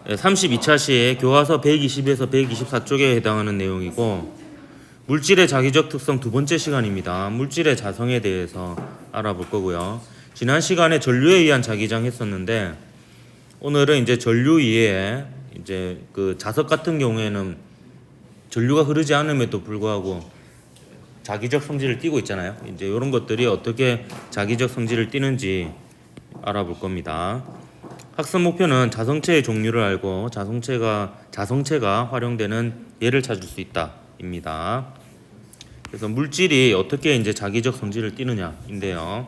32차 시에 교과서 120에서 124쪽에 해당하는 내용이고, 물질의 자기적 특성 두 번째 시간입니다. 물질의 자성에 대해서 알아볼 거고요. 지난 시간에 전류에 의한 자기장 했었는데, 오늘은 이제 전류 이외에 이제 그 자석 같은 경우에는 전류가 흐르지 않음에도 불구하고 자기적 성질을 띠고 있잖아요. 이제 이런 것들이 어떻게 자기적 성질을 띠는지 알아볼 겁니다. 학습 목표는 자성체의 종류를 알고 자성체가 활용되는 예를 찾을 수 있다입니다. 그래서 물질이 어떻게 이제 자기적 성질을 띠느냐인데요.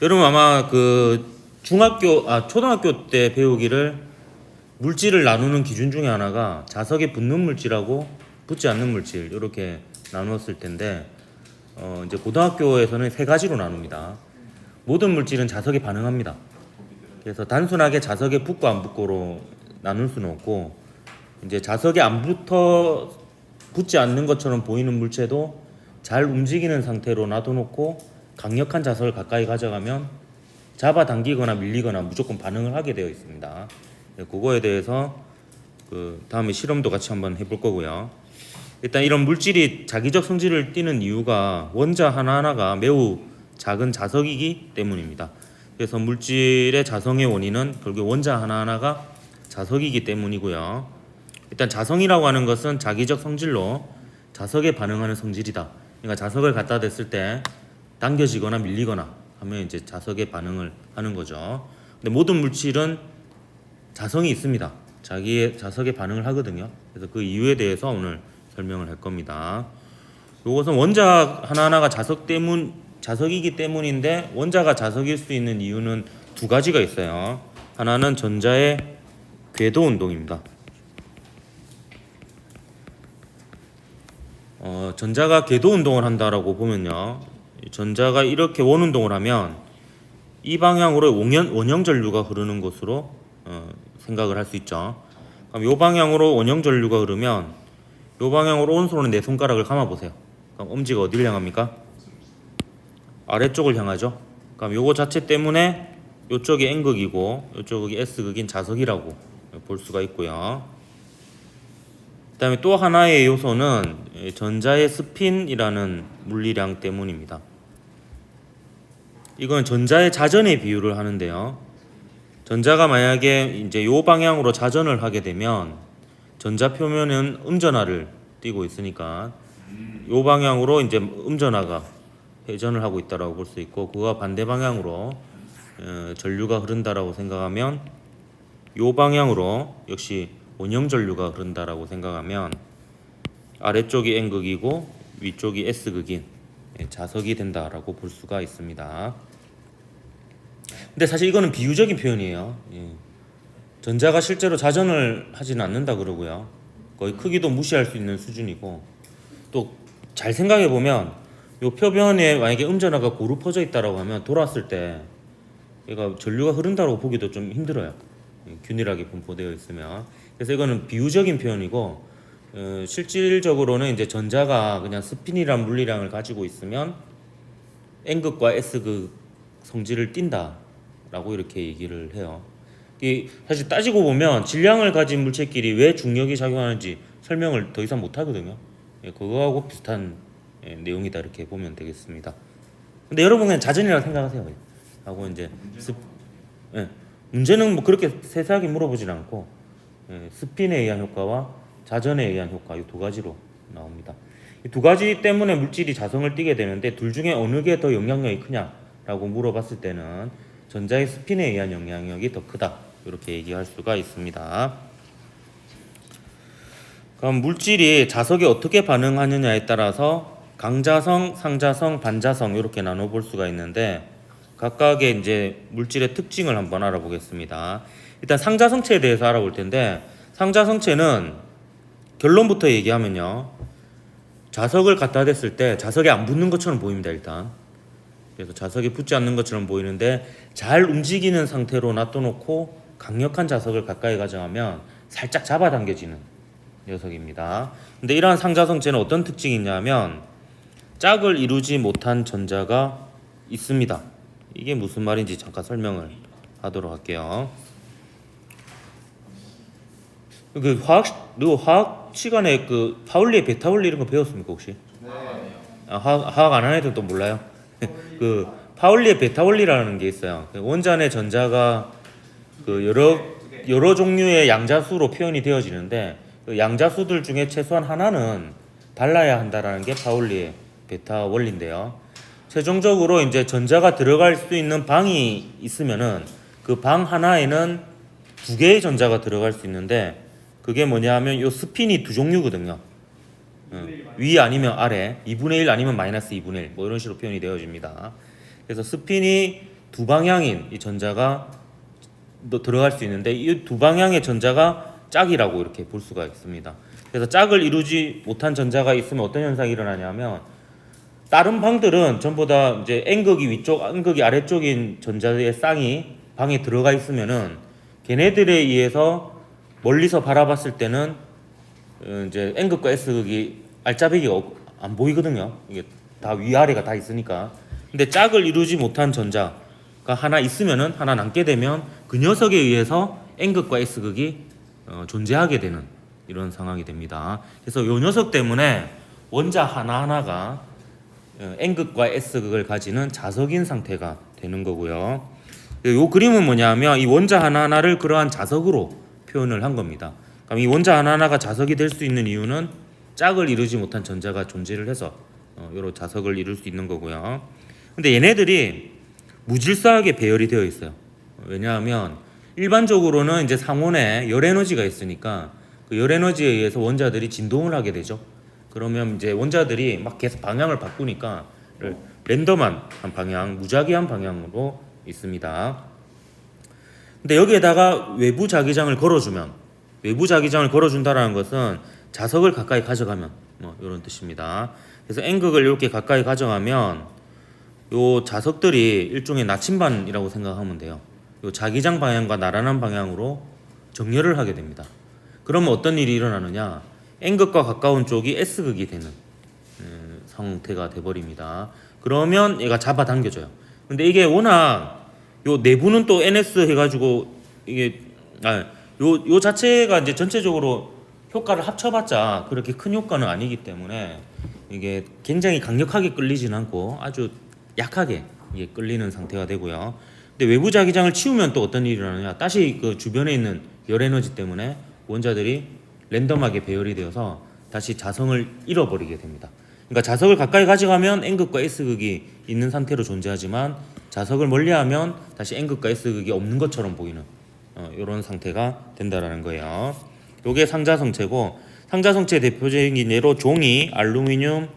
여러분 아마 그 초등학교 때 배우기를 물질을 나누는 기준 중에 하나가 자석에 붙는 물질하고 붙지 않는 물질 이렇게 나누었을 텐데, 이제 고등학교에서는 세 가지로 나눕니다. 모든 물질은 자석에 반응합니다. 그래서 단순하게 자석에 붙고 안 붙고로 나눌 수는 없고, 이제 자석에 붙지 않는 것처럼 보이는 물체도 잘 움직이는 상태로 놔둬놓고 강력한 자석을 가까이 가져가면 잡아당기거나 밀리거나 무조건 반응을 하게 되어 있습니다. 그거에 대해서 그 다음에 실험도 같이 한번 해볼 거고요. 일단 이런 물질이 자기적 성질을 띠는 이유가 원자 하나하나가 매우 작은 자석이기 때문입니다. 그래서 물질의 자성의 원인은 결국 원자 하나하나가 자석이기 때문이고요. 일단 자성이라고 하는 것은 자기적 성질로 자석에 반응하는 성질이다. 그러니까 자석을 갖다 댔을 때 당겨지거나 밀리거나 하면 이제 자석에 반응을 하는 거죠. 근데 모든 물질은 자성이 있습니다. 자기의 자석에 반응을 하거든요. 그래서 그 이유에 대해서 오늘 설명을 할 겁니다. 이것은 원자 하나하나가 자석이기 때문인데, 원자가 자석일 수 있는 이유는 두 가지가 있어요. 하나는 전자의 궤도 운동입니다. 전자가 궤도 운동을 한다라고 보면요, 전자가 이렇게 원 운동을 하면 이 방향으로 원형 전류가 흐르는 것으로 생각을 할 수 있죠. 그럼 이 방향으로 원형 전류가 흐르면 이 방향으로 오른손으로 내 손가락을 감아 보세요. 그럼 엄지가 어디를 향합니까? 아래쪽을 향하죠. 그럼 요거 자체 때문에 요쪽이 N극이고 요쪽이 S극인 자석이라고 볼 수가 있고요. 그 다음에 또 하나의 요소는 전자의 스핀이라는 물리량 때문입니다. 이건 전자의 자전에 비유를 하는데요. 전자가 만약에 이제 요 방향으로 자전을 하게 되면 전자 표면은 음전하를 띠고 있으니까 요 방향으로 이제 음전하가 회전을 하고 있다라고 볼 수 있고, 그와 반대 방향으로 전류가 흐른다라고 생각하면 요 방향으로 역시 원형 전류가 흐른다라고 생각하면 아래쪽이 N극이고 위쪽이 S극인 자석이 된다라고 볼 수가 있습니다. 근데 사실 이거는 비유적인 표현이에요. 전자가 실제로 자전을 하지는 않는다 그러고요. 거의 크기도 무시할 수 있는 수준이고, 또 잘 생각해 보면 요 표면에 만약에 음전하가 고루 퍼져 있다라고 하면 돌았을 때 얘가 전류가 흐른다고 보기도 좀 힘들어요. 균일하게 분포되어 있으면. 그래서 이거는 비유적인 표현이고, 실질적으로는 이제 전자가 그냥 스핀이란 물리량을 가지고 있으면 N극과 S극 성질을 띈다라고 이렇게 얘기를 해요. 사실 따지고 보면 질량을 가진 물체끼리 왜 중력이 작용하는지 설명을 더 이상 못 하거든요. 그거하고 비슷한 내용이다 이렇게 보면 되겠습니다. 근데 여러분 그냥 자전이라고 생각하세요. 하고 이제 문제는 뭐 그렇게 세세하게 물어보진 않고 스핀에 의한 효과와 자전에 의한 효과 이 두 가지로 나옵니다. 이 두 가지 때문에 물질이 자성을 띠게 되는데, 둘 중에 어느 게 더 영향력이 크냐라고 물어봤을 때는 전자의 스핀에 의한 영향력이 더 크다 이렇게 얘기할 수가 있습니다. 그럼 물질이 자석에 어떻게 반응하느냐에 따라서 강자성, 상자성, 반자성 이렇게 나눠볼 수가 있는데, 각각의 이제 물질의 특징을 한번 알아보겠습니다. 일단 상자성체에 대해서 알아볼 텐데, 상자성체는 결론부터 얘기하면요, 자석을 갖다 댔을 때 자석에 안 붙는 것처럼 보입니다. 일단 그래서 자석에 붙지 않는 것처럼 보이는데, 잘 움직이는 상태로 놔둬놓고 강력한 자석을 가까이 가져가면 살짝 잡아당겨지는 녀석입니다. 근데 이러한 상자성체는 어떤 특징이 있냐면 짝을 이루지 못한 전자가 있습니다. 이게 무슨 말인지 잠깐 설명을 하도록 할게요. 그 화학 시간에 그 파울리의 베타원리 이런 거 배웠습니까 혹시? 네. 화학 안 하는 애들 또 몰라요? 그 파울리의 베타원리라는 게 있어요. 그 원자의 전자가 그 여러 종류의 양자수로 표현이 되어지는데 그 양자수들 중에 최소한 하나는 달라야 한다라는 게 파울리의 베타 원리인데요. 최종적으로 이제 전자가 들어갈 수 있는 방이 있으면은 그 방 하나에는 두 개의 전자가 들어갈 수 있는데 그게 뭐냐면 요 스핀이 두 종류거든요. 위 아니면 아래, 2분의 1 아니면 마이너스 2분의 1, 뭐 이런 식으로 표현이 되어집니다. 그래서 스핀이 두 방향인 이 전자가 들어갈 수 있는데 이 두 방향의 전자가 짝이라고 이렇게 볼 수가 있습니다. 그래서 짝을 이루지 못한 전자가 있으면 어떤 현상이 일어나냐면 다른 방들은 전부 다 이제 N극이 위쪽, N극이 아래쪽인 전자의 쌍이 방에 들어가 있으면은 걔네들에 의해서 멀리서 바라봤을 때는 이제 N극과 S극이 알짜배기가 안 보이거든요. 이게 다 위아래가 다 있으니까. 근데 짝을 이루지 못한 전자가 하나 있으면은 하나 남게 되면 그 녀석에 의해서 N극과 S극이 존재하게 되는 이런 상황이 됩니다. 그래서 이 녀석 때문에 원자 하나하나가 N극과 S극을 가지는 자석인 상태가 되는 거고요. 이 그림은 뭐냐면 이 원자 하나하나를 그러한 자석으로 표현을 한 겁니다. 그럼 이 원자 하나하나가 자석이 될 수 있는 이유는 짝을 이루지 못한 전자가 존재를 해서 이런 자석을 이룰 수 있는 거고요. 근데 얘네들이 무질서하게 배열이 되어 있어요. 왜냐하면 일반적으로는 이제 상온에 열 에너지가 있으니까 그 열 에너지에 의해서 원자들이 진동을 하게 되죠. 그러면 이제 원자들이 막 계속 방향을 바꾸니까 랜덤한 한 방향, 무작위한 방향으로 있습니다. 근데 여기에다가 외부 자기장을 걸어주면, 외부 자기장을 걸어준다라는 것은 자석을 가까이 가져가면 뭐 이런 뜻입니다. 그래서 N극을 이렇게 가까이 가져가면 요 자석들이 일종의 나침반이라고 생각하면 돼요. 요 자기장 방향과 나란한 방향으로 정렬을 하게 됩니다. 그러면 어떤 일이 일어나느냐? N극과 가까운 쪽이 S극이 되는 상태가 돼버립니다. 그러면 얘가 잡아당겨져요. 근데 이게 워낙 요 내부는 또 NS 해가지고 이게 요 자체가 이제 전체적으로 효과를 합쳐봤자 그렇게 큰 효과는 아니기 때문에 이게 굉장히 강력하게 끌리진 않고 아주 약하게 이게 끌리는 상태가 되고요. 근데 외부 자기장을 치우면 또 어떤 일이 일어나냐? 다시 그 주변에 있는 열 에너지 때문에 원자들이 랜덤하게 배열이 되어서 다시 자성을 잃어버리게 됩니다. 그러니까 자석을 가까이 가져가면 N극과 S극이 있는 상태로 존재하지만 자석을 멀리하면 다시 N극과 S극이 없는 것처럼 보이는 이런 상태가 된다라는 거예요. 이게 상자성체고 상자성체 대표적인 예로 종이, 알루미늄,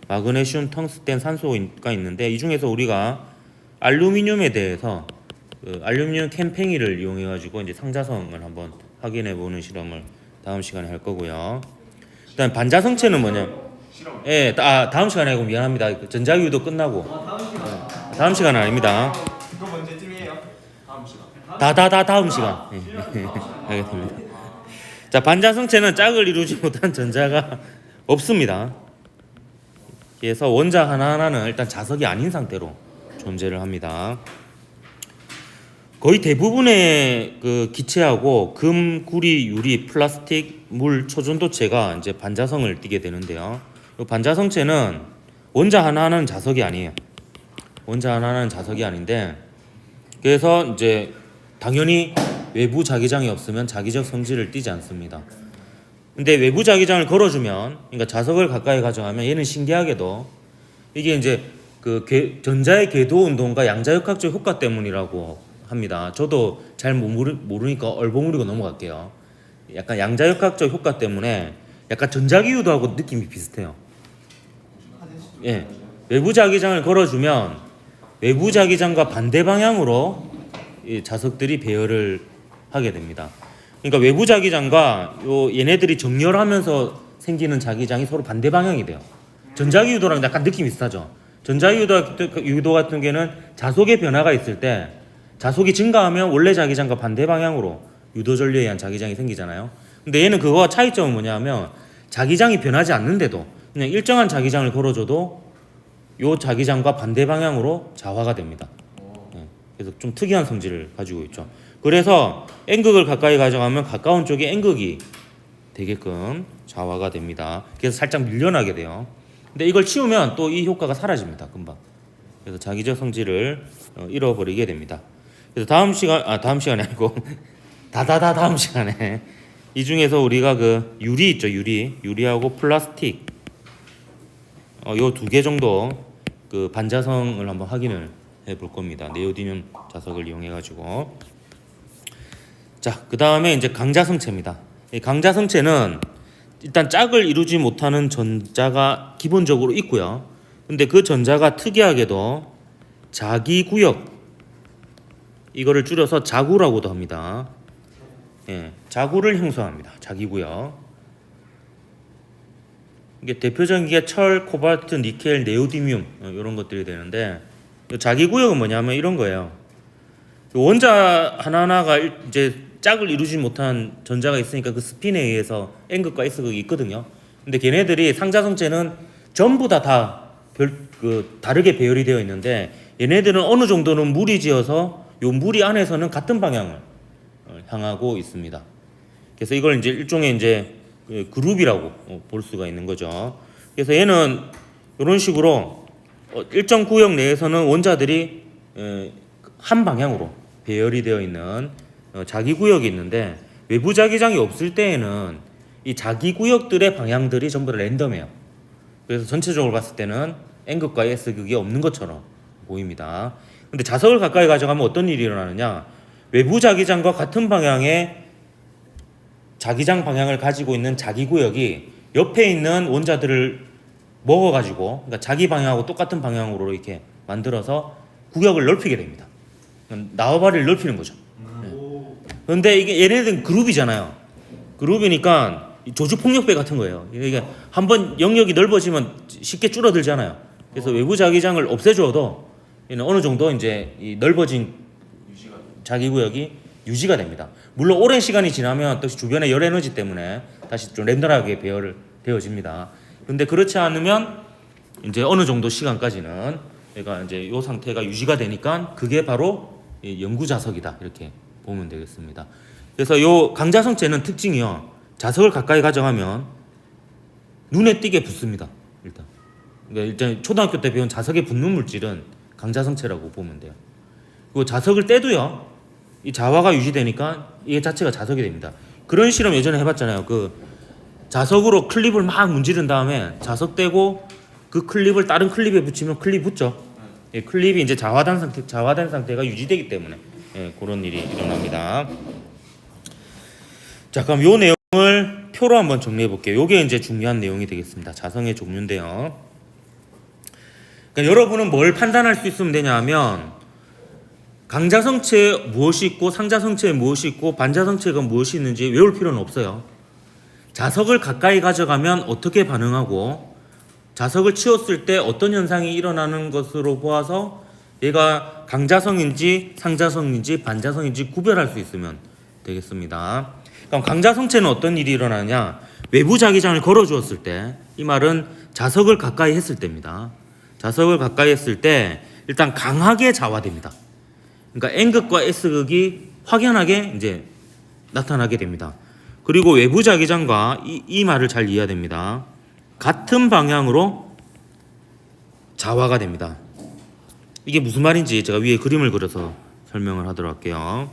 마그네슘, 텅스텐, 산소가 있는데 이 중에서 우리가 알루미늄에 대해서 알루미늄 캠팽이를 이용해 가지고 이제 상자성을 한번 확인해 보는 실험을 다음 시간에 할 거고요. 일단 반자성체는 뭐냐? 예, 다음 시간에 하고 미안합니다. 전자기후도 끝나고. 다음 시간 아닙니다. 그럼 언제쯤이에요? 다음 시간. 다음 시간. 예. 알겠습니다. 자, 반자성체는 짝을 이루지 못한 전자가 없습니다. 그래서 원자 하나하나는 일단 자석이 아닌 상태로 존재를 합니다. 거의 대부분의 그 기체하고 금, 구리, 유리, 플라스틱, 물, 초전도체가 이제 반자성을 띠게 되는데요. 이 반자성체는 원자 하나하나는 자석이 아니에요. 원자 하나하나는 자석이 아닌데 그래서 이제 당연히 외부 자기장이 없으면 자기적 성질을 띠지 않습니다. 근데 외부 자기장을 걸어주면, 그러니까 자석을 가까이 가져가면 얘는 신기하게도 이게 이제 그 전자의 궤도 운동과 양자역학적 효과 때문이라고 합니다. 저도 잘 모르니까 얼버무리고 넘어갈게요. 약간 양자역학적 효과 때문에 약간 전자기후도하고 느낌이 비슷해요. 예, 외부 자기장을 걸어주면 외부 자기장과 반대 방향으로 이 자석들이 배열을 하게 됩니다. 그러니까 외부 자기장과 얘네들이 정렬하면서 생기는 자기장이 서로 반대 방향이 돼요. 전자기후도랑 약간 느낌이 비슷하죠. 전자기후도 같은 경우는 자속의 변화가 있을 때 자속이 증가하면 원래 자기장과 반대 방향으로 유도 전류에 의한 자기장이 생기잖아요. 근데 얘는 그거와 차이점은 뭐냐면 자기장이 변하지 않는데도 그냥 일정한 자기장을 걸어줘도 요 자기장과 반대 방향으로 자화가 됩니다. 그래서 좀 특이한 성질을 가지고 있죠. 그래서 N극을 가까이 가져가면 가까운 쪽에 N극이 되게끔 좌화가 됩니다. 그래서 살짝 밀려나게 돼요. 근데 이걸 치우면 또 이 효과가 사라집니다. 금방. 그래서 자기적 성질을 잃어버리게 됩니다. 그래서 다음 시간이 아니고 다음 시간에 이 중에서 우리가 그 유리 있죠, 유리하고 플라스틱 요 두 개 정도 그 반자성을 한번 확인을 해볼 겁니다. 네오디뮴 자석을 이용해 가지고. 자, 그 다음에 이제 강자성체입니다. 이 강자성체는 일단 짝을 이루지 못하는 전자가 기본적으로 있고요. 근데 그 전자가 특이하게도 자기구역, 이거를 줄여서 자구라고도 합니다. 예, 자구를 형성합니다. 자기구역. 이게 대표적인 게 철, 코발트, 니켈, 네오디뮴 이런 것들이 되는데, 자기구역은 뭐냐면 이런 거예요. 원자 하나하나가 이제 짝을 이루지 못한 전자가 있으니까 그 스핀에 의해서 N극과 S극이 있거든요. 근데 걔네들이 상자성체는 전부 다 다르게 배열이 되어 있는데, 얘네들은 어느 정도는 무리지어서 요 무리 안에서는 같은 방향을 향하고 있습니다. 그래서 이걸 이제 일종의 이제 그룹이라고 볼 수가 있는 거죠. 그래서 얘는 이런 식으로 일정 구역 내에서는 원자들이 한 방향으로 배열이 되어 있는 자기 구역이 있는데, 외부 자기장이 없을 때에는 이 자기 구역들의 방향들이 전부 다 랜덤해요. 그래서 전체적으로 봤을 때는 N극과 S극이 없는 것처럼 보입니다. 근데 자석을 가까이 가져가면 어떤 일이 일어나느냐, 외부 자기장과 같은 방향의 자기장 방향을 가지고 있는 자기 구역이 옆에 있는 원자들을 먹어가지고, 그러니까 자기 방향하고 똑같은 방향으로 이렇게 만들어서 구역을 넓히게 됩니다. 나와바리를 넓히는 거죠. 그런데 이게 얘네들은 그룹이잖아요. 그룹이니까 조주폭력배 같은 거예요. 이게 한번 영역이 넓어지면 쉽게 줄어들잖아요. 그래서 외부 자기장을 없애줘도 얘는 어느 정도 이제 이 넓어진 자기 구역이 유지가 됩니다. 물론 오랜 시간이 지나면 또 주변의 열 에너지 때문에 다시 좀 랜덤하게 배열 되어집니다. 근데 그렇지 않으면 이제 어느 정도 시간까지는 얘가 이제 이 상태가 유지가 되니까 그게 바로 영구 자석이다, 이렇게 보면 되겠습니다. 그래서 요 강자성체는 특징이요, 자석을 가까이 가져가면 눈에 띄게 붙습니다. 그러니까 일단 초등학교 때 배운 자석에 붙는 물질은 강자성체라고 보면 돼요. 그리고 자석을 떼도요, 이 자화가 유지되니까 이게 자체가 자석이 됩니다. 그런 실험 예전에 해봤잖아요. 그 자석으로 클립을 막 문지른 다음에 자석 떼고 그 클립을 다른 클립에 붙이면 클립 붙죠. 예, 클립이 이제 자화된 상태가 유지되기 때문에 그런 일이 일어납니다. 자, 그럼 요 내용을 표로 한번 정리해 볼게요. 요게 이제 중요한 내용이 되겠습니다. 자성의 종류인데요. 그러니까 여러분은 뭘 판단할 수 있으면 되냐면, 강자성체에 무엇이 있고 상자성체에 무엇이 있고 반자성체가 무엇이 있는지 외울 필요는 없어요. 자석을 가까이 가져가면 어떻게 반응하고 자석을 치웠을 때 어떤 현상이 일어나는 것으로 보아서 얘가 강자성인지 상자성인지 반자성인지 구별할 수 있으면 되겠습니다. 그럼 강자성체는 어떤 일이 일어나냐, 외부 자기장을 걸어 주었을 때, 이 말은 자석을 가까이 했을 때입니다. 자석을 가까이 했을 때 일단 강하게 자화됩니다. 그러니까 N극과 S극이 확연하게 이제 나타나게 됩니다. 그리고 외부 자기장과 이 말을 잘 이해해야 됩니다. 같은 방향으로 자화가 됩니다. 이게 무슨 말인지 제가 위에 그림을 그려서 설명을 하도록 할게요.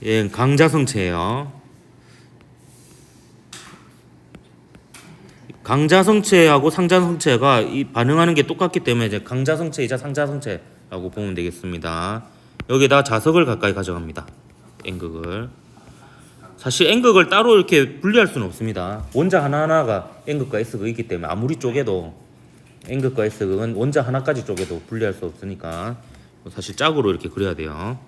얘는 강자성체예요. 강자성체하고 상자성체가 이 반응하는 게 똑같기 때문에 이제 강자성체이자 상자성체라고 보면 되겠습니다. 여기다 자석을 가까이 가져갑니다. N극을. 사실 N극을 따로 이렇게 분리할 수는 없습니다. 원자 하나하나가 N극과 S극이 있기 때문에 아무리 쪼개도 N극과 S극은 원자 하나까지 쪼개도 분리할 수 없으니까 사실 짝으로 이렇게 그려야 돼요.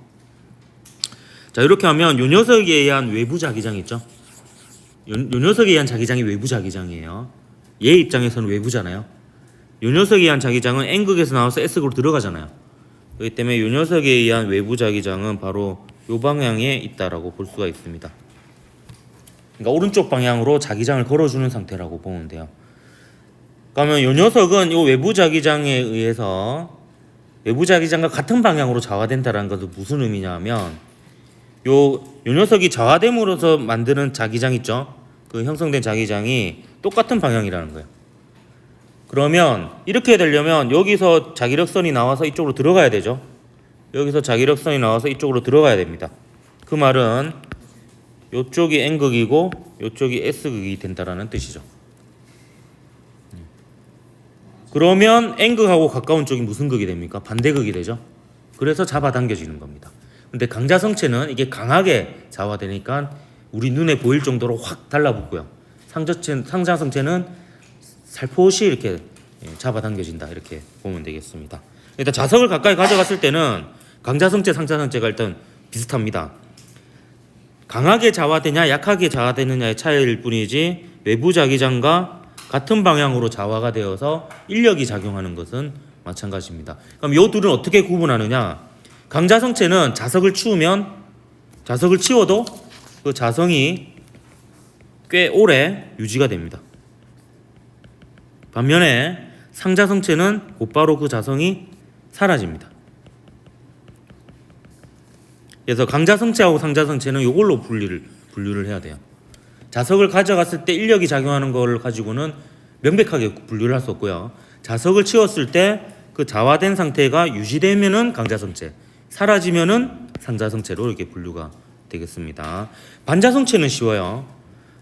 자, 이렇게 하면 요 녀석에 의한 외부 자기장 있죠? 요 녀석에 의한 자기장이 외부 자기장이에요. 얘 입장에서는 외부잖아요. 요 녀석에 의한 자기장은 N극에서 나와서 S극으로 들어가잖아요. 그렇기 때문에 요 녀석에 의한 외부 자기장은 바로 요 방향에 있다라고 볼 수가 있습니다. 그러니까 오른쪽 방향으로 자기장을 걸어주는 상태라고 보면 돼요. 그러면 요 녀석은 요 외부 자기장에 의해서 외부 자기장과 같은 방향으로 자화된다라는 것은 무슨 의미냐면, 요 녀석이 자화됨으로써 만드는 자기장 있죠? 그 형성된 자기장이 똑같은 방향이라는 거예요. 그러면 이렇게 되려면 여기서 자기력선이 나와서 이쪽으로 들어가야 되죠. 여기서 자기력선이 나와서 이쪽으로 들어가야 됩니다. 그 말은 이쪽이 N극이고 이쪽이 S극이 된다라는 뜻이죠. 그러면 N극하고 가까운 쪽이 무슨 극이 됩니까? 반대극이 되죠. 그래서 잡아당겨지는 겁니다. 근데 강자성체는 이게 강하게 좌화되니까 우리 눈에 보일 정도로 확 달라붙고요. 상자성체는 살포시 이렇게 잡아당겨진다, 이렇게 보면 되겠습니다. 일단 자석을 가까이 가져갔을 때는 강자성체, 상자성체가 일단 비슷합니다. 강하게 좌화되냐 약하게 좌화되느냐의 차이일 뿐이지 외부 자기장과 같은 방향으로 좌화가 되어서 인력이 작용하는 것은 마찬가지입니다. 그럼 이 둘은 어떻게 구분하느냐? 강자성체는 자석을 치워도 그 자성이 꽤 오래 유지가 됩니다. 반면에 상자성체는 곧바로 그 자성이 사라집니다. 그래서 강자성체하고 상자성체는 이걸로 분류를 해야 돼요. 자석을 가져갔을 때 인력이 작용하는 걸 가지고는 명백하게 분류를 할 수 없고요. 자석을 치웠을 때 그 좌화된 상태가 유지되면은 강자성체, 사라지면은 상자성체로 이렇게 분류가 되겠습니다. 반자성체는 쉬워요.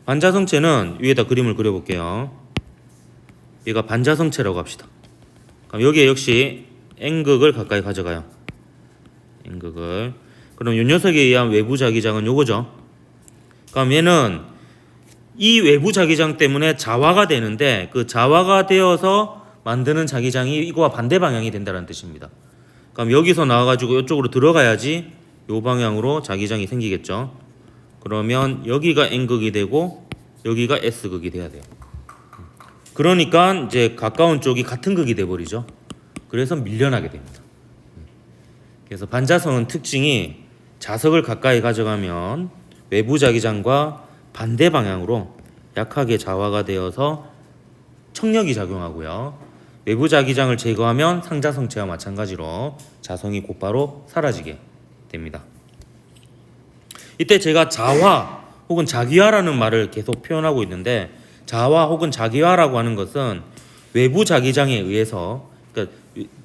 반자성체는 위에다 그림을 그려볼게요. 얘가 반자성체라고 합시다. 그럼 여기에 역시 N극을 가까이 가져가요. N극을. 그럼 이 녀석에 의한 외부 자기장은 요거죠. 그럼 얘는 이 외부 자기장 때문에 좌화가 되는데 그 좌화가 되어서 만드는 자기장이 이거와 반대 방향이 된다는 뜻입니다. 그럼 여기서 나와가지고 이쪽으로 들어가야지 요 방향으로 자기장이 생기겠죠. 그러면 여기가 N극이 되고 여기가 S극이 돼야 돼요. 그러니까 이제 가까운 쪽이 같은 극이 돼버리죠. 그래서 밀려나게 됩니다. 그래서 반자성은 특징이 자석을 가까이 가져가면 외부 자기장과 반대 방향으로 약하게 좌화가 되어서 청력이 작용하고요. 외부 자기장을 제거하면 상자성체와 마찬가지로 자성이 곧바로 사라지게 됩니다. 이때 제가 자화 혹은 자기화라는 말을 계속 표현하고 있는데, 자화 혹은 자기화라고 하는 것은 외부 자기장에 의해서, 그러니까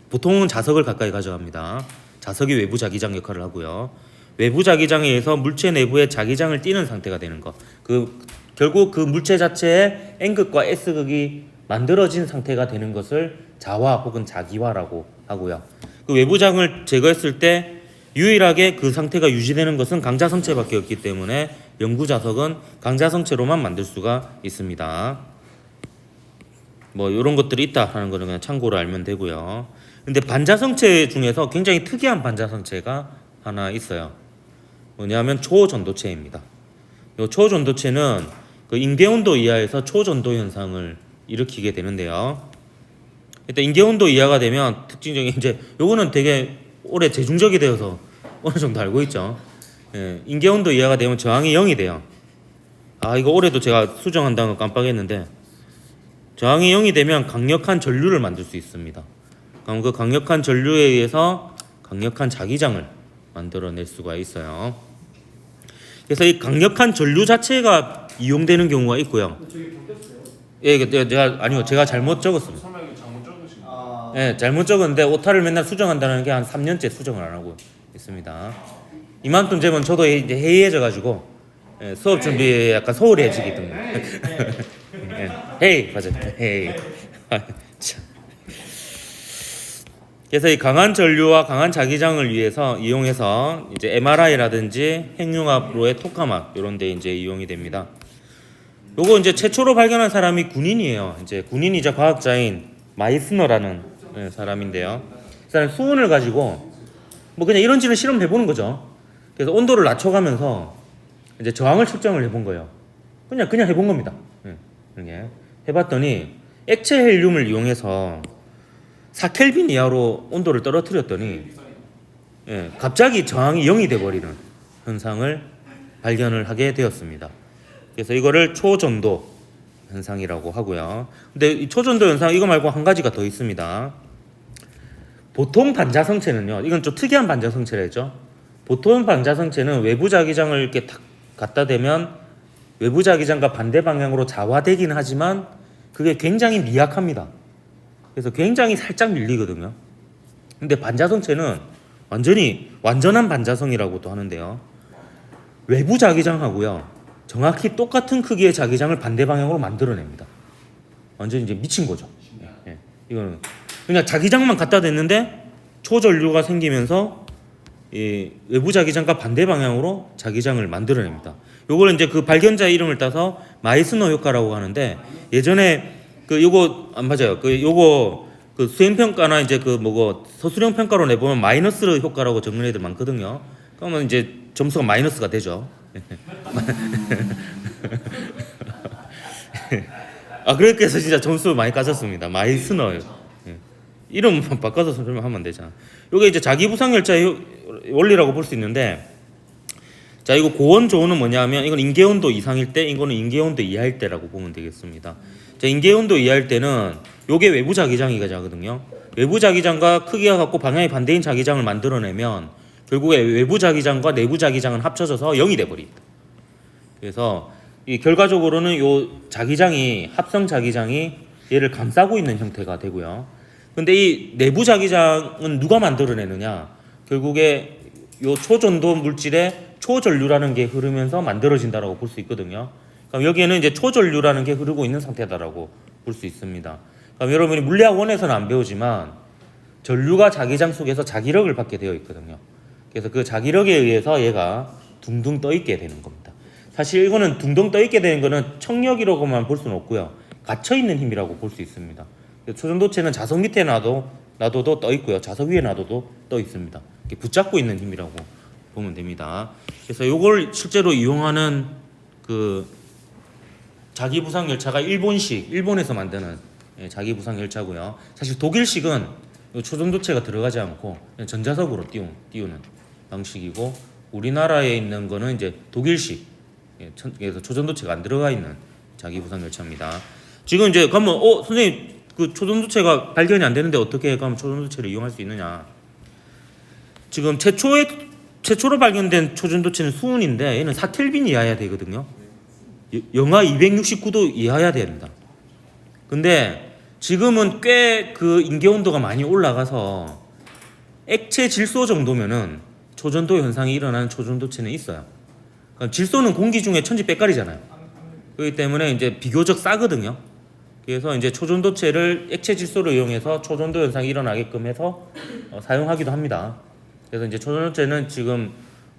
보통은 자석을 가까이 가져갑니다. 자석이 외부 자기장 역할을 하고요. 외부 자기장에 의해서 물체 내부에 자기장을 띠는 상태가 되는 것. 결국 그 물체 자체에 N극과 S극이 만들어진 상태가 되는 것을 자화 혹은 자기화라고 하고요. 그 외부장을 제거했을 때 유일하게 그 상태가 유지되는 것은 강자성체밖에 없기 때문에 영구자석은 강자성체로만 만들 수가 있습니다. 뭐 이런 것들이 있다 하는 거는 그냥 참고로 알면 되고요. 근데 반자성체 중에서 굉장히 특이한 반자성체가 하나 있어요. 뭐냐면 초전도체입니다. 이 초전도체는 그 인계온도 이하에서 초전도 현상을 일으키게 되는데요. 일단 인계온도 이하가 되면 특징적인 이제 요거는 되게 오래 대중적이 되어서 어느 정도 알고 있죠. 예, 인계온도 이하가 되면 저항이 0이 돼요. 아, 이거 올해도 제가 수정한다는 거 깜빡했는데, 저항이 0이 되면 강력한 전류를 만들 수 있습니다. 그럼 그 강력한 전류에 의해서 강력한 자기장을 만들어낼 수가 있어요. 그래서 이 강력한 전류 자체가 이용되는 경우가 있고요. 예, 제가 잘못 적었습니다. 설명이 잘못 적으신 거. 아, 예, 잘못 적었는데 오타를 맨날 수정한다는 게 한 3년째 수정을 안 하고 있습니다. 이만큼 되면 저도 이제 해이해져가지고 수업 준비에 약간 소홀해지기 때문에. 예, 헤이, 맞아요. 헤이. 참. 그래서 이 강한 전류와 강한 자기장을 이용해서 이제 MRI라든지 핵융합로의 토카막 이런 데 이제 이용이 됩니다. 요거 이제 최초로 발견한 사람이 군인이에요. 이제 군인이자 과학자인 마이스너라는 사람인데요. 그 사람이 수은을 가지고 뭐 그냥 이런저런 실험을 해보는 거죠. 그래서 온도를 낮춰가면서 이제 저항을 측정을 해본 거예요. 그냥 해본 겁니다. 이렇게 해봤더니 액체 헬륨을 이용해서 4켈빈 이하로 온도를 떨어뜨렸더니 갑자기 저항이 0이 돼버리는 현상을 발견을 하게 되었습니다. 그래서 이거를 초전도 현상이라고 하고요. 근데 이 초전도 현상 이거 말고 한 가지가 더 있습니다. 보통 반자성체는요, 이건 좀 특이한 반자성체라 했죠. 보통 반자성체는 외부 자기장을 이렇게 탁 갖다 대면 외부 자기장과 반대 방향으로 좌화되긴 하지만 그게 굉장히 미약합니다. 그래서 굉장히 살짝 밀리거든요. 근데 반자성체는 완전한 반자성이라고도 하는데요. 외부 자기장하고요, 정확히 똑같은 크기의 자기장을 반대 방향으로 만들어냅니다. 완전히 이제 미친 거죠. 예, 이거는 그냥 자기장만 갖다 댔는데 초전류가 생기면서 이 외부 자기장과 반대 방향으로 자기장을 만들어냅니다. 요걸 이제 그 발견자 이름을 따서 마이스너 효과라고 하는데, 예전에 그 요거 안 맞아요. 그 요거 그 수행 평가나 이제 그 뭐고 서술형 평가로 내보면 마이너스 효과라고 적는 애들 많거든요. 그러면 이제 점수가 마이너스가 되죠. 아, 그렇게 해서 진짜 점수 많이 까졌습니다. 마이스너요. 예. 이름만 바꿔서 설명하면 되잖아. 요게 이제 자기부상열차의 원리라고 볼 수 있는데, 자, 이거 고온 조온은 뭐냐면 이건 인계온도 이상일 때, 이거는 인계온도 이하일 때라고 보면 되겠습니다. 자, 인계온도 이하일 때는 요게 외부 자기장이거든요. 외부 자기장과 크기가 같고 방향이 반대인 자기장을 만들어내면 결국에 외부 자기장과 내부 자기장은 합쳐져서 0이 돼 버립니다. 그래서 이 결과적으로는 요 자기장이 합성 자기장이 얘를 감싸고 있는 형태가 되고요. 근데 이 내부 자기장은 누가 만들어내느냐? 결국에 요 초전도 물질에 초전류라는 게 흐르면서 만들어진다라고 볼 수 있거든요. 그럼 여기에는 이제 초전류라는 게 흐르고 있는 상태다라고 볼 수 있습니다. 그럼 여러분이 물리학 1에서는 안 배우지만 전류가 자기장 속에서 자기력을 받게 되어 있거든요. 그래서 그 자기력에 의해서 얘가 둥둥 떠 있게 되는 겁니다. 사실 이거는 둥둥 떠 있게 되는 거는 청력이라고만 볼 수는 없고요. 갇혀 있는 힘이라고 볼 수 있습니다. 초전도체는 자석 밑에 놔둬도 떠 있고요. 자석 위에 놔둬도 떠 있습니다. 붙잡고 있는 힘이라고 보면 됩니다. 그래서 이걸 실제로 이용하는 그 자기부상 열차가 일본에서 만드는 자기부상 열차고요. 사실 독일식은 초전도체가 들어가지 않고 그냥 전자석으로 띄우는 방식이고, 우리나라에 있는 거는 이제 독일식, 그래서 초전도체가 안 들어가 있는 자기부상 열차입니다. 지금 이제 그러면 선생님 그 초전도체가 발견이 안 되는데 어떻게 그럼 초전도체를 이용할 수 있느냐? 지금 최초로 발견된 초전도체는 수은인데 얘는 4켈빈 이하야 되거든요. 영하 269도 이하야 됩니다. 근데 지금은 꽤 그 인계 온도가 많이 올라가서 액체 질소 정도면은 초전도 현상이 일어나는 초전도체는 있어요. 그러니까 질소는 공기 중에 천지백갈이잖아요. 그렇기 때문에 이제 비교적 싸거든요. 그래서 이제 초전도체를 액체 질소를 이용해서 초전도 현상이 일어나게끔 해서 사용하기도 합니다. 그래서 이제 초전도체는 지금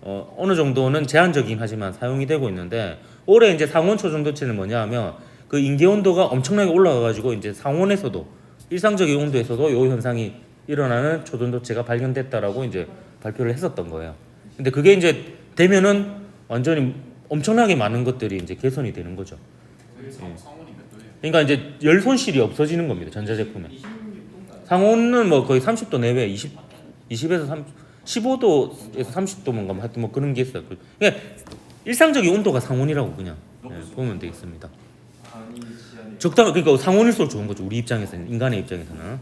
어느 정도는 제한적이긴 하지만 사용이 되고 있는데, 올해 이제 상온 초전도체는 뭐냐 하면 그 인계 온도가 엄청나게 올라가 가지고 이제 상온에서도 일상적인 온도에서도 요 현상이 일어나는 초전도체가 발견됐다라고 이제 발표를 했었던 거예요. 근데 그게 이제 되면은 완전히 엄청나게 많은 것들이 이제 개선이 되는 거죠. 그러니까 이제 열 손실이 없어지는 겁니다. 전자제품에. 상온은 뭐 거의 30도 내외, 20에서 15도에서 30도인가 하여튼 뭐 그런 게 있어요. 그러니까 일상적인 온도가 상온이라고 그냥 보면 되겠습니다. 그러니까 상온일수록 좋은 거죠. 우리 입장에서는, 인간의 입장에서는.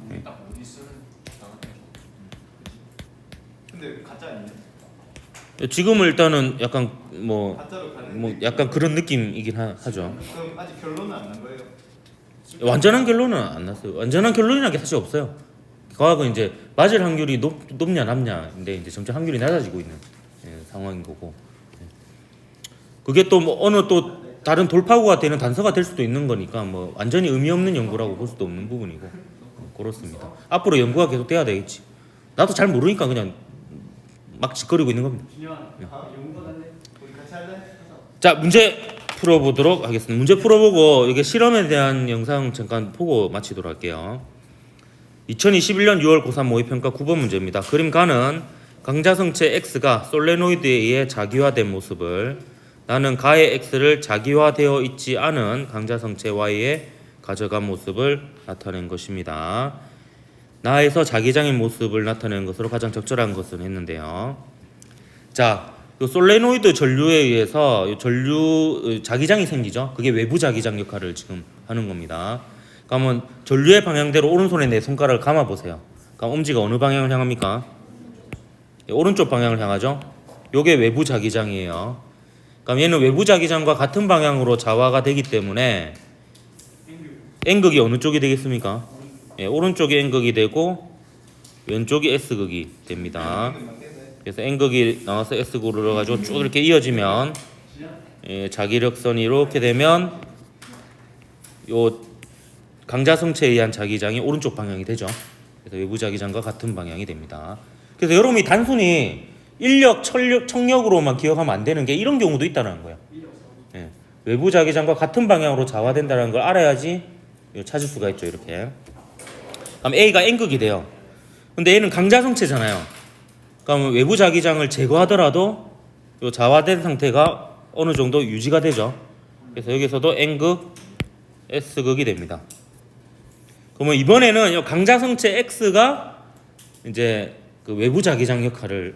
근데 가짜 아니에요? 지금은 일단은 약간 뭐 가짜로 가는 약간 그런 느낌이긴 하죠. 그럼 아직 결론은 안 난 거예요? 완전한 결론은 안 났어요. 완전한 결론이라는 게 사실 없어요. 과학은 이제 맞을 확률이 높냐 낮냐인데 이제 점점 확률이 낮아지고 있는 상황인 거고. 그게 또 뭐 어느 또 다른 돌파구가 되는 단서가 될 수도 있는 거니까 뭐 완전히 의미 없는 연구라고 볼 수도 없는 부분이고 그렇습니다. 앞으로 연구가 계속 돼야 되겠지. 나도 잘 모르니까 그냥 막 짓거리고 있는 겁니다. 우리 같이 할래? 자, 문제 풀어보도록 하겠습니다. 문제 풀어보고 이게 실험에 대한 영상 잠깐 보고 마치도록 할게요. 2021년 6월 고3 모의평가 9번 문제입니다. 그림 가는 강자성체 X가 솔레노이드에 의해 자기화된 모습을 나는 가의 X를 자기화되어 있지 않은 강자성체 Y에 가져간 모습을 나타낸 것입니다. 나에서 자기장의 모습을 나타내는 것으로 가장 적절한 것은 했는데요. 자, 이 솔레노이드 전류에 의해서 전류 자기장이 생기죠. 그게 외부 자기장 역할을 지금 하는 겁니다. 그러면 전류의 방향대로 오른손에 내 손가락을 감아 보세요. 그럼 엄지가 어느 방향을 향합니까? 오른쪽 방향을 향하죠. 요게 외부 자기장이에요. 그럼 얘는 외부 자기장과 같은 방향으로 좌화가 되기 때문에 N극이 어느 쪽이 되겠습니까? 예, 오른쪽이 N극이 되고 왼쪽이 S극이 됩니다. 그래서 N극이 나와서 S극으로 들어가지고 쭉 이렇게 이어지면 예, 자기력선이 이렇게 되면 요 강자성체에 의한 자기장이 오른쪽 방향이 되죠. 그래서 외부 자기장과 같은 방향이 됩니다. 그래서 여러분이 단순히 인력, 청력으로만 기억하면 안 되는 게 이런 경우도 있다는 거예요. 예, 외부 자기장과 같은 방향으로 좌화된다는 걸 알아야지 찾을 수가 있죠. 이렇게. 그럼 A가 N극이 돼요. 근데 A는 강자성체잖아요. 그럼 외부 자기장을 제거하더라도 요 좌화된 상태가 어느 정도 유지가 되죠. 그래서 여기서도 N극, S극이 됩니다. 그러면 이번에는 요 강자성체 X가 이제 그 외부 자기장 역할을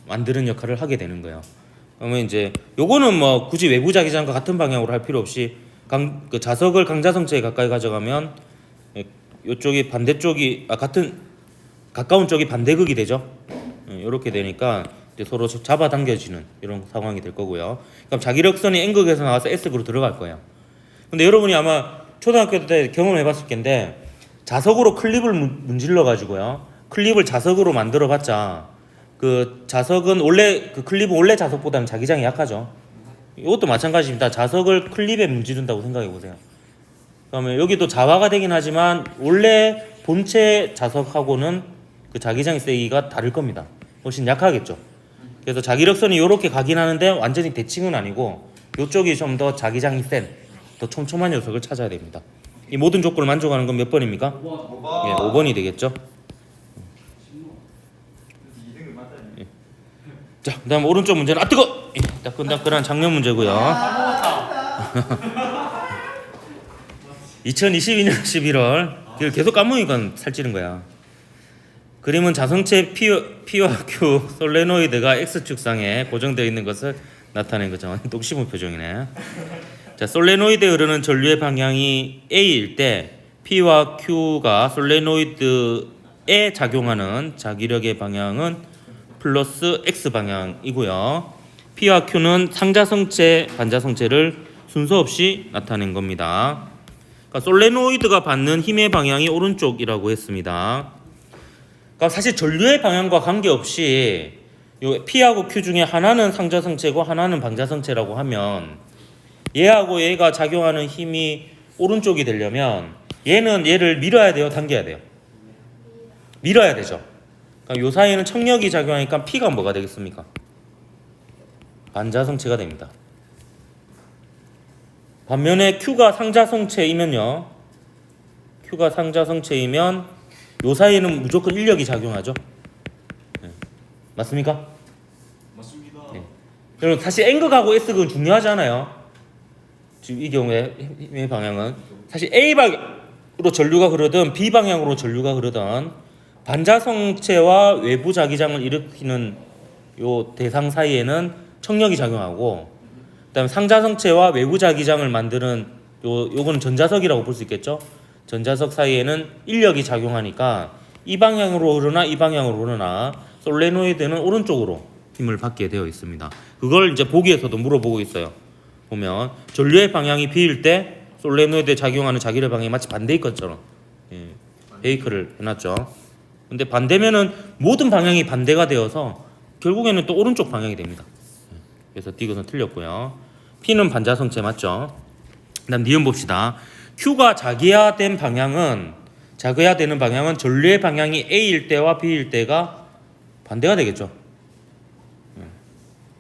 만드는 역할을 하게 되는 거예요. 그러면 이제 요거는 뭐 굳이 외부 자기장과 같은 방향으로 할 필요 없이 그 자석을 강자성체에 가까이 가져가면 요쪽이 반대쪽이 같은 가까운 쪽이 반대극이 되죠. 이렇게 되니까 이제 서로 잡아당겨지는 이런 상황이 될 거고요. 그럼 자기력선이 N극에서 나와서 S극으로 들어갈 거예요. 근데 여러분이 아마 초등학교 때 경험해 봤을 텐데 자석으로 클립을 문질러 가지고요. 클립을 자석으로 만들어 봤자 그 자석은 원래 그 클립은 원래 자석보다는 자기장이 약하죠. 이것도 마찬가지입니다. 자석을 클립에 문지른다고 생각해 보세요. 그러면 여기도 자화가 되긴 하지만 원래 본체 자석하고는 그 자기장의 세기가 다를 겁니다. 훨씬 약하겠죠. 그래서 자기력선이 이렇게 가긴 하는데 완전히 대칭은 아니고 이쪽이 좀 더 자기장이 센, 더 촘촘한 녀석을 찾아야 됩니다. 이 모든 조건을 만족하는 건 몇 번입니까? 5번. 예, 5번이 되겠죠. 2등급 맞아요. 자, 그다음 오른쪽 문제는 뜨거! 예, 따끈따끈한 작년 문제고요. 2022년 11월 이걸 계속 까먹으니까 살찌는 거야. 그림은 자성체 P와 Q 솔레노이드가 X축상에 고정되어 있는 것을 나타낸 거죠. 똑심은 표정이네. 자, 솔레노이드에 흐르는 전류의 방향이 A일 때 P와 Q가 솔레노이드에 작용하는 자기력의 방향은 플러스 X 방향이고요. P와 Q는 상자성체, 반자성체를 순서 없이 나타낸 겁니다. 그러니까 솔레노이드가 받는 힘의 방향이 오른쪽이라고 했습니다. 그러니까 사실 전류의 방향과 관계없이 요 P하고 Q 중에 하나는 상자성체고 하나는 반자성체라고 하면 얘하고 얘가 작용하는 힘이 오른쪽이 되려면 얘는 얘를 밀어야 돼요, 당겨야 돼요? 밀어야 되죠. 그러니까 요 사이에는 청력이 작용하니까 P가 뭐가 되겠습니까? 반자성체가 됩니다. 반면에 Q가 상자성체이면요. Q가 상자성체이면 요 사이에는 무조건 인력이 작용하죠. 네. 맞습니까? 맞습니다. 네. 여러분 사실 N극하고 S극은 중요하지 않아요. 지금 이 경우에 힘의 방향은 사실 A 방향으로 전류가 흐르든 B 방향으로 전류가 흐르든 반자성체와 외부 자기장을 일으키는 요 대상 사이에는 청력이 작용하고 그다음에 상자성체와 외부 자기장을 만드는 요거는 전자석이라고 볼 수 있겠죠. 전자석 사이에는 인력이 작용하니까 이 방향으로 흐르나 이 방향으로 흐르나 솔레노이드는 오른쪽으로 힘을 받게 되어 있습니다. 그걸 이제 보기에서도 물어보고 있어요. 보면 전류의 방향이 B일 때 솔레노이드에 작용하는 자기력 방향이 마치 반대일 것처럼 베이크를 해놨죠. 근데 반대면은 모든 방향이 반대가 되어서 결국에는 또 오른쪽 방향이 됩니다. 그래서 디귿은 틀렸고요. P는 반자성체 맞죠? 그다음 니은 봅시다. Q가 자기화되는 방향은 전류의 방향이 A일 때와 B일 때가 반대가 되겠죠.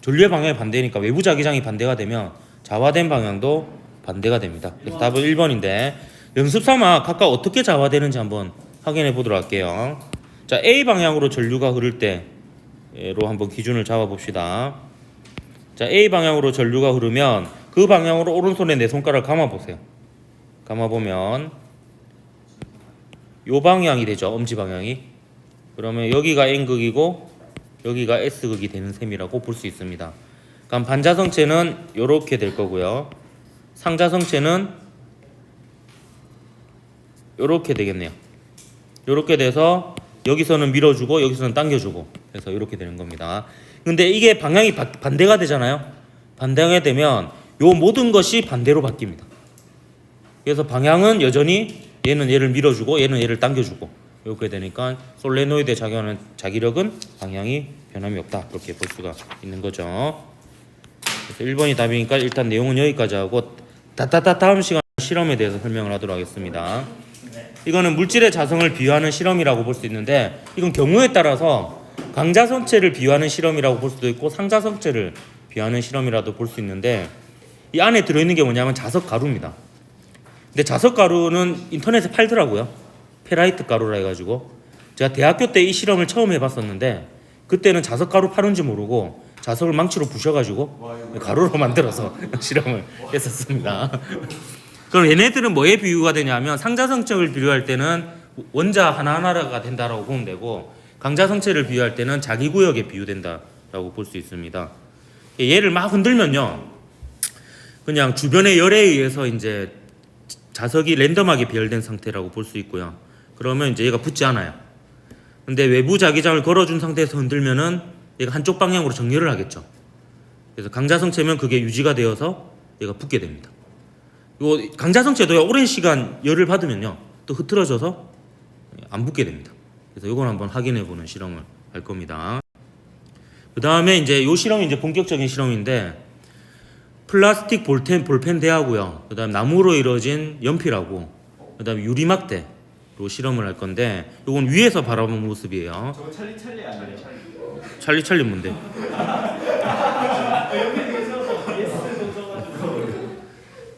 전류의 방향이 반대니까 외부 자기장이 반대가 되면 자화된 방향도 반대가 됩니다. 그래서 답은 1번인데 연습 삼아 각각 어떻게 자화되는지 한번 확인해 보도록 할게요. 자, A 방향으로 전류가 흐를 때로 한번 기준을 잡아 봅시다. 자, A 방향으로 전류가 흐르면 그 방향으로 오른손에 내 손가락을 감아 보세요. 감아 보면 요 방향이 되죠. 엄지 방향이. 그러면 여기가 N극이고 여기가 S극이 되는 셈이라고 볼 수 있습니다. 그럼 반자성체는 요렇게 될 거고요. 상자성체는 요렇게 되겠네요. 요렇게 돼서 여기서는 밀어주고 여기서는 당겨주고 해서 이렇게 되는 겁니다. 근데 이게 방향이 반대가 되잖아요. 반대가 되면 요 모든 것이 반대로 바뀝니다. 그래서 방향은 여전히 얘는 얘를 밀어주고 얘는 얘를 당겨주고 이렇게 되니까 솔레노이드에 작용하는 자기력은 방향이 변함이 없다. 이렇게 볼 수가 있는 거죠. 그래서 1번이 답이니까 일단 내용은 여기까지 하고 다음 시간 실험에 대해서 설명을 하도록 하겠습니다. 이거는 물질의 자성을 비유하는 실험이라고 볼 수 있는데 이건 경우에 따라서 강자성체를 비유하는 실험이라고 볼 수도 있고 상자성체를 비유하는 실험이라도 볼 수 있는데 이 안에 들어있는 게 뭐냐면 자석 가루입니다. 근데 자석 가루는 인터넷에 팔더라고요. 페라이트 가루라 해가지고 제가 대학교 때 이 실험을 처음 해봤었는데 그때는 자석 가루 파는지 모르고 자석을 망치로 부셔가지고 가루로 만들어서 실험을 했었습니다. 그럼 얘네들은 뭐에 비유가 되냐면 상자성체를 비유할 때는 원자 하나하나가 된다라고 보면 되고 강자성체를 비유할 때는 자기 구역에 비유된다라고 볼 수 있습니다. 얘를 막 흔들면요, 그냥 주변의 열에 의해서 이제 자석이 랜덤하게 배열된 상태라고 볼 수 있고요. 그러면 이제 얘가 붙지 않아요. 근데 외부 자기장을 걸어준 상태에서 흔들면은 얘가 한쪽 방향으로 정렬을 하겠죠. 그래서 강자성체면 그게 유지가 되어서 얘가 붙게 됩니다. 요 강자성체도 오랜 시간 열을 받으면요 또 흐트러져서 안 붙게 됩니다. 그래서 이걸 한번 확인해 보는 실험을 할 겁니다. 그 다음에 이제 요 실험이 이제 본격적인 실험인데 플라스틱 볼펜 대하고요. 그 다음 나무로 이루어진 연필하고 그 다음에 유리막대로 실험을 할 건데 요건 위에서 바라본 모습이에요. 저거 찰리 아니에요? 찰리 뭔데?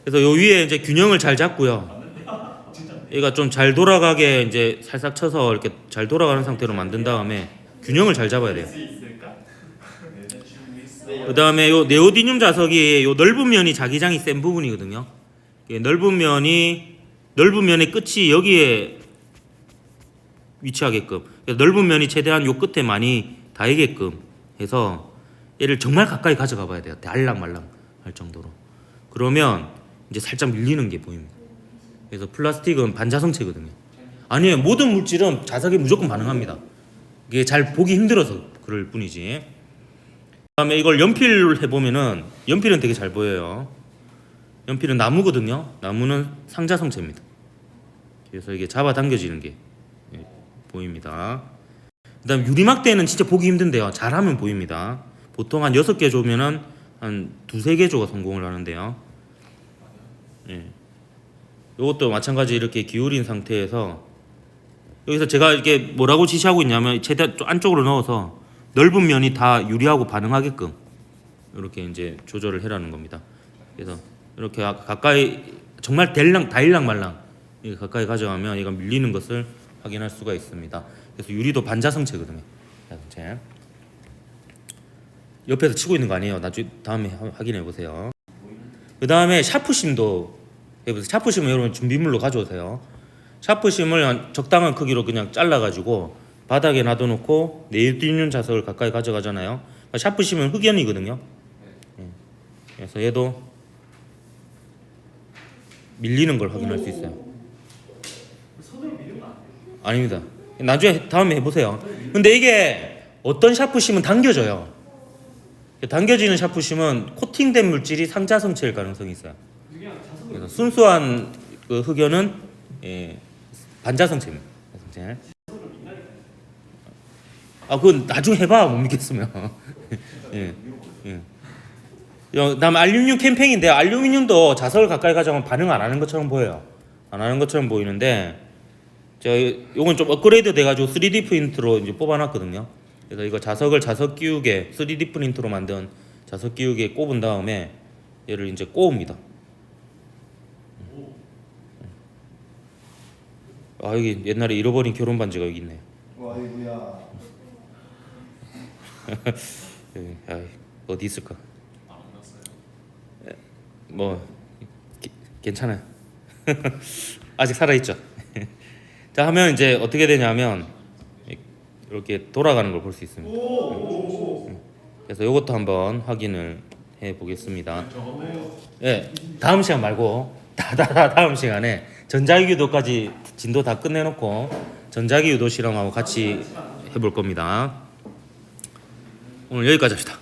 그래서 요 위에 이제 균형을 잘 잡고요. 얘가 좀 잘 돌아가게 이제 살짝 쳐서 이렇게 잘 돌아가는 상태로 만든 다음에 균형을 잘 잡아야 돼요. 그 다음에 요 네오디듐 자석이 요 넓은 면이 자기장이 센 부분이거든요. 넓은 면의 끝이 여기에 위치하게끔, 넓은 면이 최대한 요 끝에 많이 닿게끔 해서 얘를 정말 가까이 가져가 봐야 돼요. 알랑말랑 할 정도로. 그러면 이제 살짝 밀리는 게 보입니다. 그래서 플라스틱은 반자성체거든요. 아니에요. 모든 물질은 자석에 무조건 반응합니다. 이게 잘 보기 힘들어서 그럴 뿐이지. 그다음에 이걸 연필로 해보면은 연필은 되게 잘 보여요. 연필은 나무거든요. 나무는 상자성체입니다. 그래서 이게 잡아당겨지는 게 보입니다. 그다음 유리막대는 진짜 보기 힘든데요. 잘하면 보입니다. 보통 한 6개 조면은 한 2-3개 조가 성공을 하는데요. 예. 이것도 마찬가지 이렇게 기울인 상태에서 여기서 제가 이렇게 뭐라고 지시하고 있냐면 최대한 안쪽으로 넣어서 넓은 면이 다 유리하고 반응하게끔 이렇게 이제 조절을 해라는 겁니다. 그래서 이렇게 가까이 정말 다일랑말랑 가까이 가져가면 얘가 밀리는 것을 확인할 수가 있습니다. 그래서 유리도 반자성체거든요. 자성체. 옆에서 치고 있는 거 아니에요. 나중에 다음에 확인해 보세요. 그 다음에 샤프심도 해보세요. 샤프심은 여러분 준비물로 가져오세요. 샤프심을 적당한 크기로 그냥 잘라가지고 바닥에 놔둬놓고 네오디듐 자석을 가까이 가져가잖아요. 샤프심은 흑연이거든요. 그래서 얘도 밀리는 걸 확인할 수 있어요. 손으로 밀으면 안 돼요? 아닙니다. 나중에 다음에 해보세요. 근데 이게 어떤 샤프심은 당겨져요. 당겨지는 샤프심은 코팅된 물질이 상자성체일 가능성이 있어요. 그래서 순수한 그 흑연은 반자성체입니다. 그건 나중에 해봐 못 믿겠으면. 예. 다음 알루미늄 캠팽인데 알루미늄도 자석을 가까이 가져가면 반응 안 하는 것처럼 보여요. 안 하는 것처럼 보이는데 요건 좀 업그레이드 돼가지고 3D 프린트로 이제 뽑아놨거든요. 그래서 이거 자석 끼우개 3D 프린트로 만든 자석 끼우개 꼽은 다음에 얘를 이제 꼬웁니다. 여기 옛날에 잃어버린 결혼 반지가 여기 있네요. 와 이거야. 어디 있을까? 뭐 괜찮아요. 아직 살아있죠. 자 하면 이제 어떻게 되냐면 이렇게 돌아가는 걸 볼 수 있습니다. 그래서 이것도 한번 확인을 해 보겠습니다. 예, 다음 시간 말고 다음 시간에 전자기유도까지 진도 다 끝내놓고 전자기유도 실험하고 같이 해볼 겁니다. 오늘 여기까지 합시다.